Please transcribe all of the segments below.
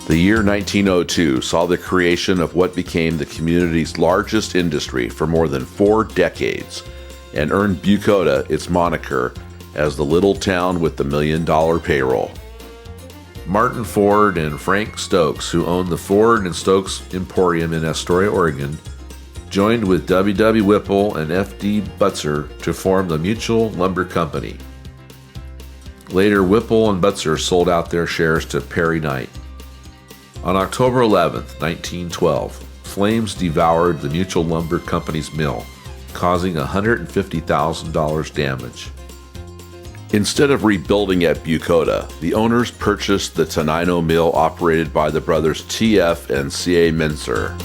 The year 1902 saw the creation of what became the community's largest industry for more than 4 decades and earned Bucoda its moniker as the little town with the $1 million payroll. Martin Ford and Frank Stokes, who owned the Ford and Stokes Emporium in Astoria, Oregon, joined with W.W. Whipple and F.D. Butzer to form the Mutual Lumber Company. Later, Whipple and Butzer sold out their shares to Perry Knight. On October 11, 1912, flames devoured the Mutual Lumber Company's mill, causing $150,000 damage. Instead of rebuilding at Bucoda, the owners purchased the Tenino mill operated by the brothers T.F. and C.A. Menser.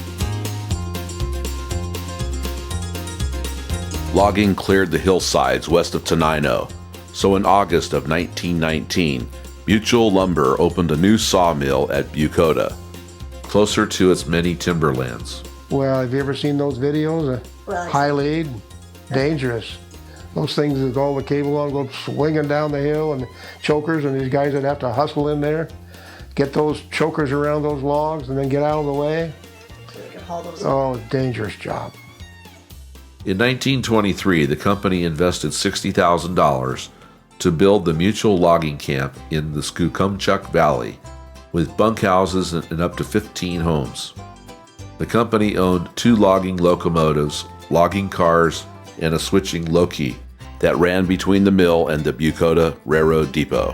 Logging cleared the hillsides west of Tenino, so in August of 1919, Mutual Lumber opened a new sawmill at Bucoda, closer to its many timberlands. Well, have you ever seen those videos? High-lead, dangerous. Those things that all the cable on go swinging down the hill, and chokers, and these guys that have to hustle in there, get those chokers around those logs and then get out of the way. So they can haul those. Oh, dangerous job. In 1923, the company invested $60,000 to build the Mutual Logging Camp in the Skookumchuck Valley, with bunkhouses and up to 15 homes. The company owned 2 logging locomotives, logging cars, and a switching loki that ran between the mill and the Bucoda Railroad Depot.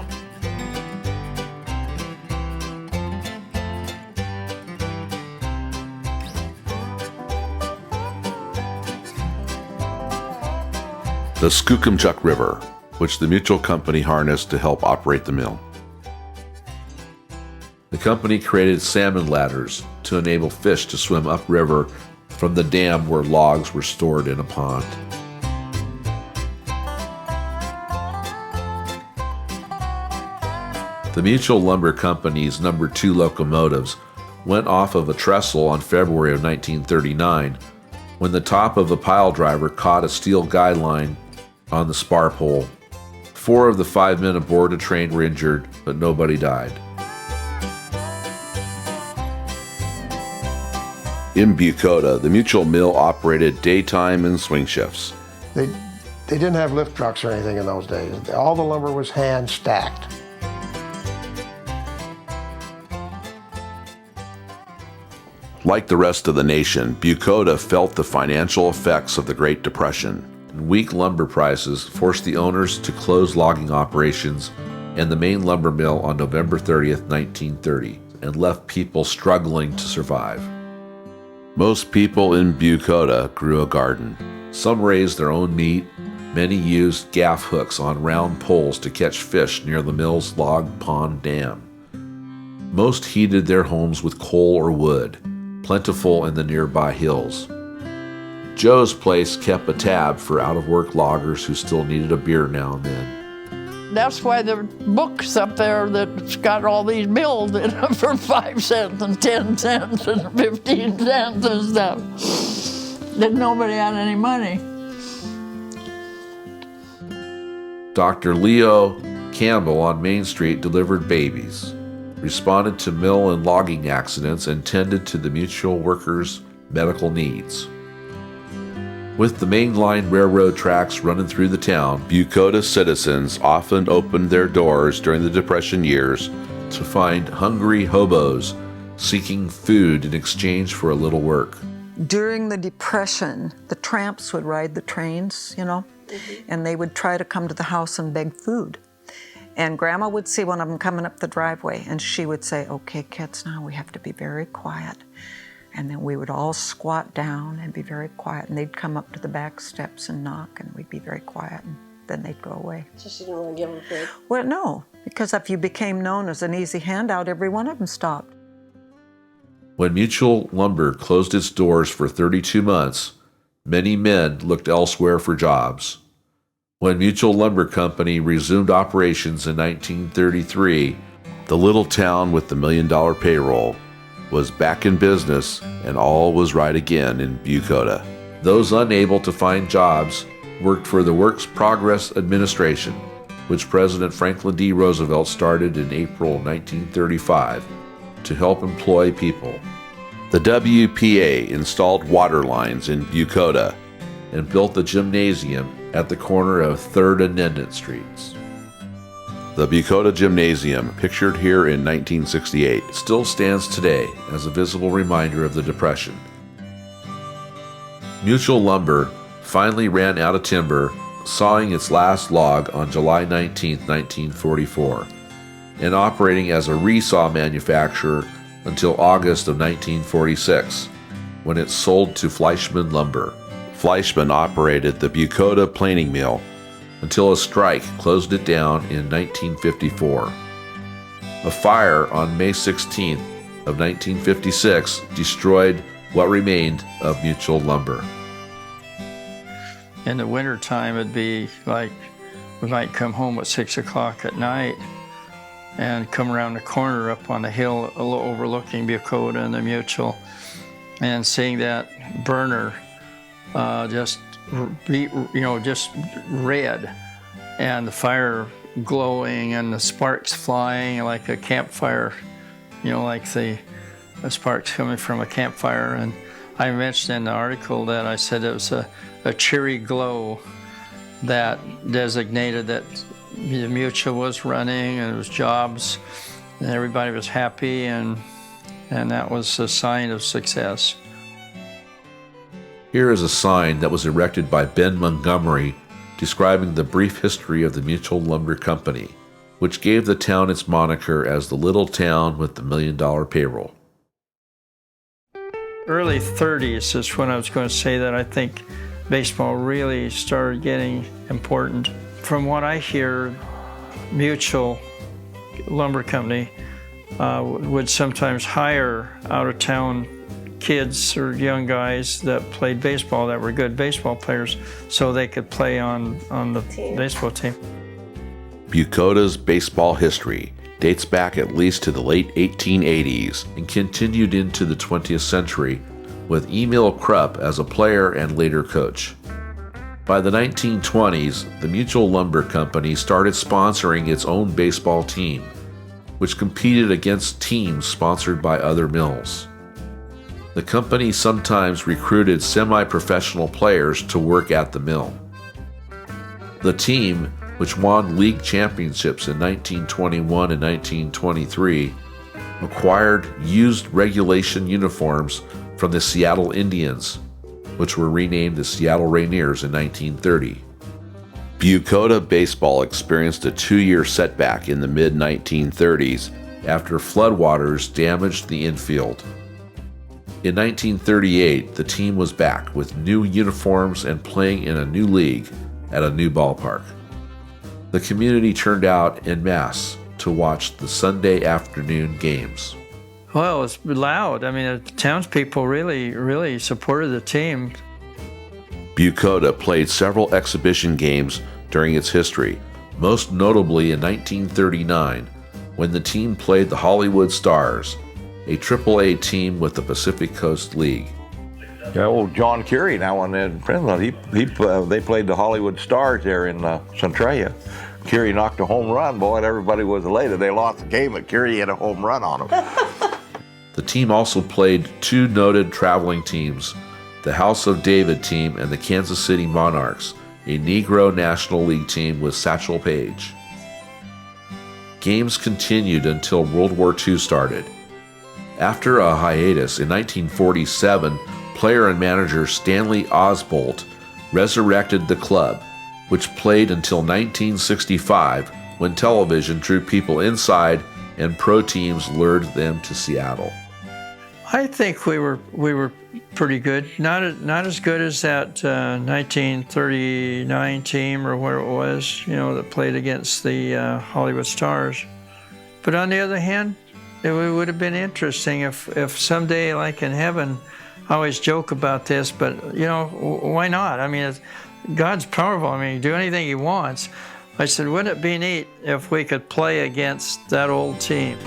The Skookumchuck River, which the Mutual Company harnessed to help operate the mill. The company created salmon ladders to enable fish to swim upriver from the dam where logs were stored in a pond. The Mutual Lumber Company's number 2 locomotives went off of a trestle on February of 1939 when the top of a pile driver caught a steel guide line on the spar pole. 4 of the 5 men aboard the train were injured, but nobody died. In Bucoda, the Mutual Mill operated daytime and swing shifts. They didn't have lift trucks or anything in those days. All the lumber was hand stacked. Like the rest of the nation, Bucoda felt the financial effects of the Great Depression. Weak lumber prices forced the owners to close logging operations and the main lumber mill on November 30th, 1930, and left people struggling to survive. Most people in Bucoda grew a garden. Some raised their own meat. Many used gaff hooks on round poles to catch fish near the mill's log pond dam. Most heated their homes with coal or wood, plentiful in the nearby hills. Joe's place kept a tab for out-of-work loggers who still needed a beer now and then. That's why there are books up there that's got all these bills in them for 5 cents and 10 cents and 15 cents and stuff. That nobody had any money. Dr. Leo Campbell on Main Street delivered babies, responded to mill and logging accidents, and tended to the Mutual workers' medical needs. With the main line railroad tracks running through the town, Bucoda citizens often opened their doors during the Depression years to find hungry hobos seeking food in exchange for a little work. During the Depression, the tramps would ride the trains, and they would try to come to the house and beg food. And Grandma would see one of them coming up the driveway, and she would say, "Okay, kids, now we have to be very quiet." And then we would all squat down and be very quiet. And they'd come up to the back steps and knock, and we'd be very quiet, and then they'd go away. So she didn't want to give them food? Well, no, because if you became known as an easy handout, every one of them stopped. When Mutual Lumber closed its doors for 32 months, many men looked elsewhere for jobs. When Mutual Lumber Company resumed operations in 1933, the little town with the $1 million payroll was back in business, and all was right again in Bucoda. Those unable to find jobs worked for the Works Progress Administration, which President Franklin D. Roosevelt started in April 1935 to help employ people. The WPA installed water lines in Bucoda and built the gymnasium at the corner of 3rd and Nendon Streets. The Bucoda Gymnasium, pictured here in 1968, still stands today as a visible reminder of the Depression. Mutual Lumber finally ran out of timber, sawing its last log on July 19, 1944, and operating as a resaw manufacturer until August of 1946, when it sold to Fleischmann Lumber. Fleischmann operated the Bucoda planing mill until a strike closed it down in 1954. A fire on May 16th of 1956 destroyed what remained of Mutual Lumber. In the wintertime, it'd be like we might come home at 6 o'clock at night and come around the corner up on the hill overlooking Bucoda and the Mutual, and seeing that burner just red, and the fire glowing and the sparks flying like a campfire, like the sparks coming from a campfire. And I mentioned in the article that I said it was a cheery glow that designated that the Mutual was running and it was jobs and everybody was happy, and that was a sign of success. Here is a sign that was erected by Ben Montgomery describing the brief history of the Mutual Lumber Company, which gave the town its moniker as the little town with the $1 million payroll. Early 30s is when I was going to say that I think baseball really started getting important. From what I hear, Mutual Lumber Company would sometimes hire out-of-town kids or young guys that played baseball, that were good baseball players, so they could play on the baseball team. Bucoda's baseball history dates back at least to the late 1880s and continued into the 20th century with Emil Krupp as a player and later coach. By the 1920s, the Mutual Lumber Company started sponsoring its own baseball team, which competed against teams sponsored by other mills. The company sometimes recruited semi-professional players to work at the mill. The team, which won league championships in 1921 and 1923, acquired used regulation uniforms from the Seattle Indians, which were renamed the Seattle Rainiers in 1930. Bucoda baseball experienced a 2-year setback in the mid-1930s after floodwaters damaged the infield. In 1938, the team was back with new uniforms and playing in a new league at a new ballpark. The community turned out en masse to watch the Sunday afternoon games. Well, it was loud. I mean, the townspeople really supported the team. Bucoda played several exhibition games during its history, most notably in 1939, when the team played the Hollywood Stars, a AAA team with the Pacific Coast League. Yeah, old John Curie now in Princeton, they played the Hollywood Stars there in Centennial. Curie knocked a home run, boy, and everybody was elated. They lost the game, but Curie had a home run on them. The team also played 2 noted traveling teams, the House of David team and the Kansas City Monarchs, a Negro National League team with Satchel Paige. Games continued until World War II started. After a hiatus in 1947, player and manager Stanley Osbolt resurrected the club, which played until 1965 when television drew people inside and pro teams lured them to Seattle. I think we were pretty good. Not as good as that 1939 team or where it was, that played against the Hollywood Stars. But on the other hand, it would have been interesting if someday, like in heaven, I always joke about this, but why not? I mean, God's powerful. I mean, he can do anything he wants. I said, wouldn't it be neat if we could play against that old team?